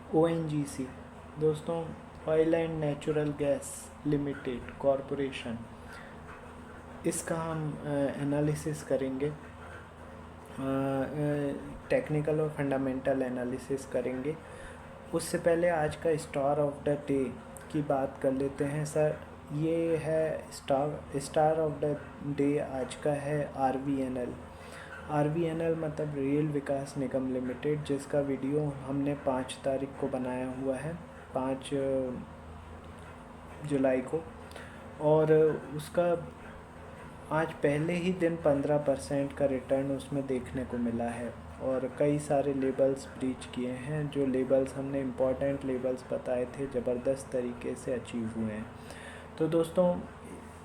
ONGC दोस्तों, oil and natural gas limited corporation, इसका हम एनालिसिस करेंगे, टेक्निकल और फंडामेंटल एनालिसिस करेंगे। उससे पहले आज का स्टार ऑफ द डे की बात कर लेते हैं। सर, ये है स्टार ऑफ द डे आज का है RVNL मतलब रेल विकास निगम लिमिटेड, जिसका वीडियो हमने 5 तारीख को बनाया हुआ है, 5 जुलाई को। और उसका आज पहले ही दिन 15% का रिटर्न उसमें देखने को मिला है। और कई सारे लेबल्स ब्रीच किए हैं। जो लेबल्स हमने इम्पॉर्टेंट लेबल्स बताए थे, ज़बरदस्त तरीके से अचीव हुए हैं। तो दोस्तों,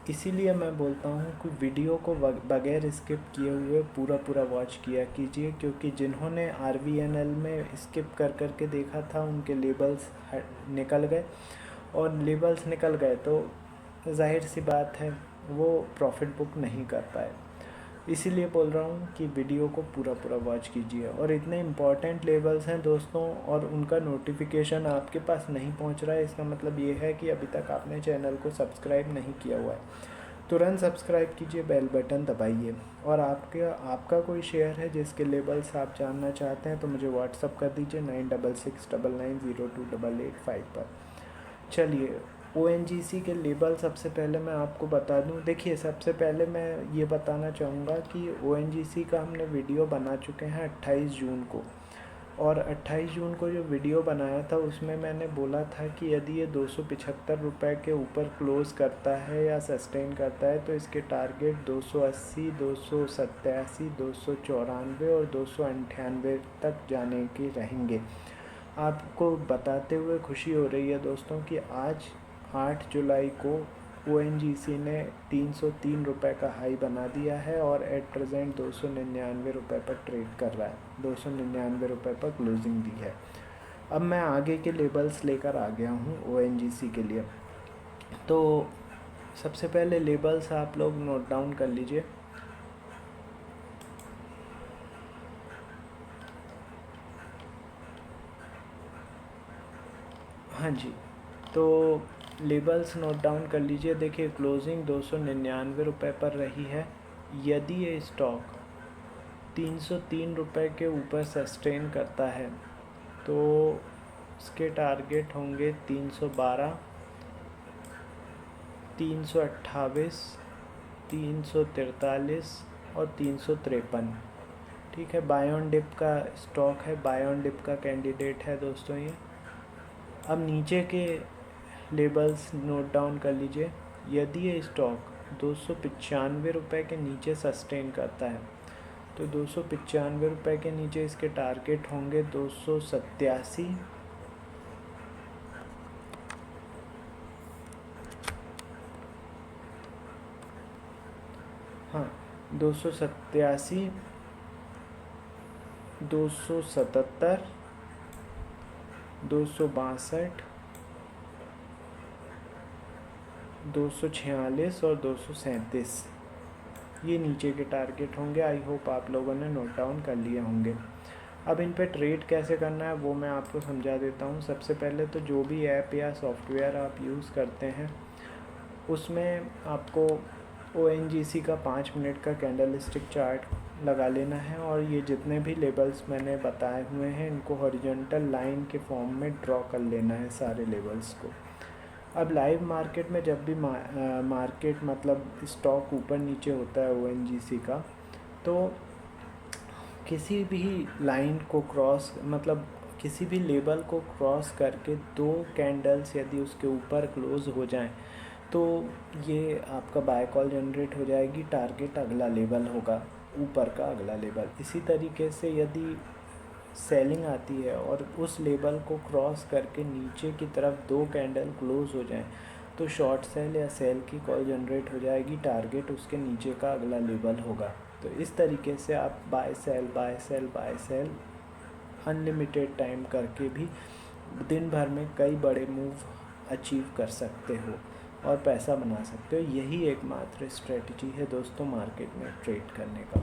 इसीलिए मैं बोलता हूँ कि वीडियो को बगैर स्किप किए हुए पूरा वॉच किया कीजिए, क्योंकि जिन्होंने RVNL में स्किप कर कर के देखा था उनके लेबल्स निकल गए, और लेबल्स निकल गए तो जाहिर सी बात है वो प्रॉफिट बुक नहीं कर पाए। इसीलिए बोल रहा हूँ कि वीडियो को पूरा वॉच कीजिए। और इतने इम्पॉर्टेंट लेबल्स हैं दोस्तों, और उनका नोटिफिकेशन आपके पास नहीं पहुँच रहा है, इसका मतलब ये है कि अभी तक आपने चैनल को सब्सक्राइब नहीं किया हुआ है। तुरंत सब्सक्राइब कीजिए, बेल बटन दबाइए। और आपका कोई शेयर है जिसके लेबल्स आप जानना चाहते हैं तो मुझे व्हाट्सअप कर दीजिए 9669902885 पर। चलिए, ONGC के लेबल सबसे पहले मैं आपको बता दूं। देखिए, सबसे पहले मैं ये बताना चाहूँगा कि ONGC का हमने वीडियो बना चुके हैं 28 जून को। और 28 जून को जो वीडियो बनाया था उसमें मैंने बोला था कि यदि ये 275 रुपये के ऊपर क्लोज़ करता है या सस्टेन करता है तो इसके टारगेट 280, 287, 294 और 298 तक जाने के रहेंगे। आपको बताते हुए खुशी हो रही है दोस्तों कि आज 8 जुलाई को ONGC ने 303 रुपये का हाई बना दिया है और एट प्रेजेंट 299 रुपये पर ट्रेड कर रहा है। 299 रुपये पर क्लोजिंग दी है। अब मैं आगे के लेबल्स लेकर आ गया हूँ ONGC के लिए। तो सबसे पहले लेबल्स आप लोग नोट डाउन कर लीजिए। हाँ जी, तो लेबल्स नोट डाउन कर लीजिए। देखिए, क्लोजिंग 299 रुपये पर रही है। यदि ये स्टॉक 303 रुपये के ऊपर सस्टेन करता है तो इसके टारगेट होंगे 312, 328, 343 और 353। ठीक है, बाय ऑन डिप का स्टॉक है, बाय ऑन डिप का कैंडिडेट है दोस्तों ये। अब नीचे के लेबल्स नोट डाउन कर लीजिए। यदि ये स्टॉक 295 रुपये के नीचे सस्टेन करता है तो 295 रुपये के नीचे इसके टारगेट होंगे 287, 287, 277, 262, 246 और 237, ये नीचे के टारगेट होंगे। आई होप आप लोगों ने नोट डाउन कर लिए होंगे। अब इन पे ट्रेड कैसे करना है वो मैं आपको समझा देता हूँ। सबसे पहले तो जो भी ऐप या सॉफ्टवेयर आप यूज़ करते हैं उसमें आपको ONGC का 5 मिनट का कैंडलस्टिक चार्ट लगा लेना है, और ये जितने भी लेबल्स मैंने बताए हुए हैं इनको हॉरिजॉन्टल लाइन के फॉर्म में ड्रॉ कर लेना है सारे लेबल्स को। अब लाइव मार्केट में जब भी मार्केट मतलब स्टॉक ऊपर नीचे होता है ONGC का, तो किसी भी लाइन को क्रॉस मतलब किसी भी लेबल को क्रॉस करके 2 कैंडल्स यदि उसके ऊपर क्लोज हो जाएं तो ये आपका बाय कॉल जनरेट हो जाएगी। टारगेट अगला लेवल होगा, ऊपर का अगला लेवल। इसी तरीके से यदि सेलिंग आती है और उस लेवल को क्रॉस करके नीचे की तरफ 2 कैंडल क्लोज हो जाएं तो शॉर्ट सेल या सेल की कॉल जनरेट हो जाएगी। टारगेट उसके नीचे का अगला लेवल होगा। तो इस तरीके से आप बाय सेल अनलिमिटेड टाइम करके भी दिन भर में कई बड़े मूव अचीव कर सकते हो और पैसा बना सकते हो। यही एकमात्र स्ट्रेटजी है दोस्तों मार्केट में ट्रेड करने का।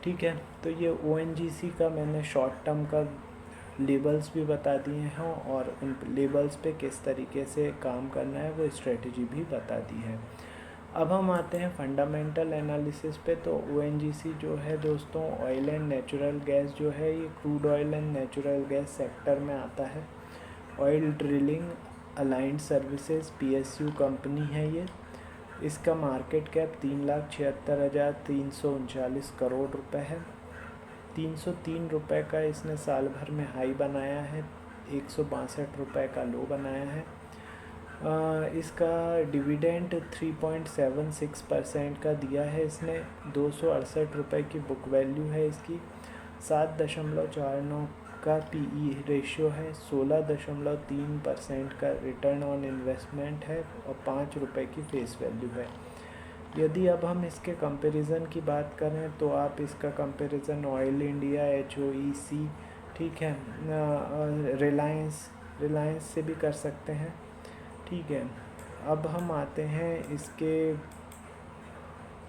ठीक है, तो ये ONGC का मैंने शॉर्ट टर्म का लेबल्स भी बता दिए हैं और उन लेबल्स पे किस तरीके से काम करना है वो स्ट्रेटजी भी बता दी है। अब हम आते हैं फंडामेंटल एनालिसिस पे। तो ONGC जो है दोस्तों, ऑयल एंड नेचुरल गैस जो है, ये crude oil and natural gas sector में आता है। Oil drilling aligned services PSU company है ये। इसका मार्केट कैप 3,76,339 करोड़ रुपए है। 303 रुपये का इसने साल भर में हाई बनाया है, 162 रुपये का लो बनाया है। इसका डिविडेंड 3.76% का दिया है इसने। 268 रुपये की बुक वैल्यू है इसकी। 7.49 का PE रेशियो है। 16.3% का रिटर्न ऑन इन्वेस्टमेंट है और 5 रुपये की फेस वैल्यू है। यदि अब हम इसके कंपैरिजन की बात करें तो आप इसका कंपैरिजन ऑयल इंडिया, HOEC, ठीक है, रिलायंस से भी कर सकते हैं, ठीक है। अब हम आते हैं इसके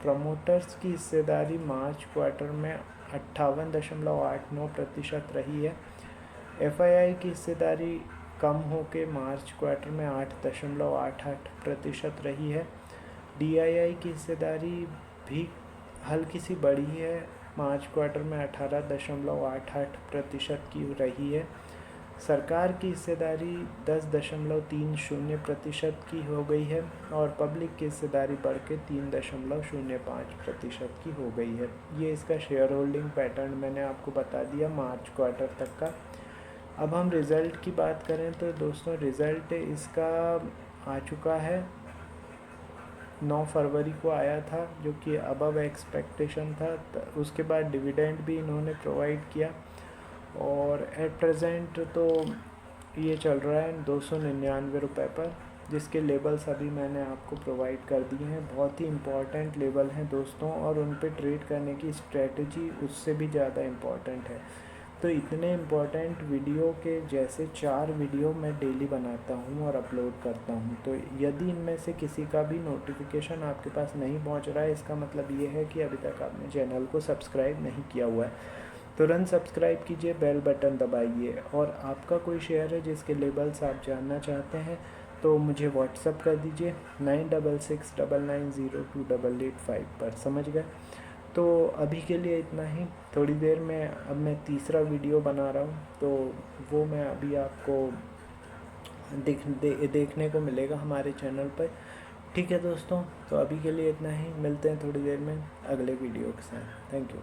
प्रमोटर्स की हिस्सेदारी मार्च क्वार्टर में 58.89% रही है। FII की हिस्सेदारी कम होकर मार्च क्वार्टर में 8.88% रही है। DII की हिस्सेदारी भी हल्की सी बढ़ी है, मार्च क्वार्टर में 18.88% की रही है। सरकार की हिस्सेदारी 10.30% की हो गई है और पब्लिक की हिस्सेदारी बढ़ के 3.05% की हो गई है। ये इसका शेयर होल्डिंग पैटर्न मैंने आपको बता दिया मार्च क्वार्टर तक का। अब हम रिज़ल्ट की बात करें तो दोस्तों, रिज़ल्ट इसका आ चुका है, 9 फरवरी को आया था, जो कि अबव एक्सपेक्टेशन था। उसके बाद डिविडेंड भी इन्होंने प्रोवाइड किया और एट प्रेजेंट तो ये चल रहा है 299 रुपये पर, जिसके लेबल्स अभी मैंने आपको प्रोवाइड कर दिए हैं। बहुत ही इम्पॉर्टेंट लेबल हैं दोस्तों, और उन पे ट्रेड करने की स्ट्रेटजी उससे भी ज़्यादा इम्पॉर्टेंट है। तो इतने इम्पॉर्टेंट वीडियो के जैसे 4 वीडियो मैं डेली बनाता हूँ और अपलोड करता हूँ। तो यदि इनमें से किसी का भी नोटिफिकेशन आपके पास नहीं पहुँच रहा है, इसका मतलब ये है कि अभी तक आपने चैनल को सब्सक्राइब नहीं किया हुआ है। तुरंत सब्सक्राइब कीजिए, बेल बटन दबाइए। और आपका कोई शेयर है जिसके लेबल्स आप जानना चाहते हैं तो मुझे व्हाट्सअप कर दीजिए 9669902885 पर। समझ गए? तो अभी के लिए इतना ही। थोड़ी देर में अब मैं तीसरा वीडियो बना रहा हूँ, तो वो मैं अभी आपको देखने को मिलेगा हमारे चैनल पर। ठीक है दोस्तों, तो अभी के लिए इतना ही। मिलते हैं थोड़ी देर में अगले वीडियो के साथ। Thank you.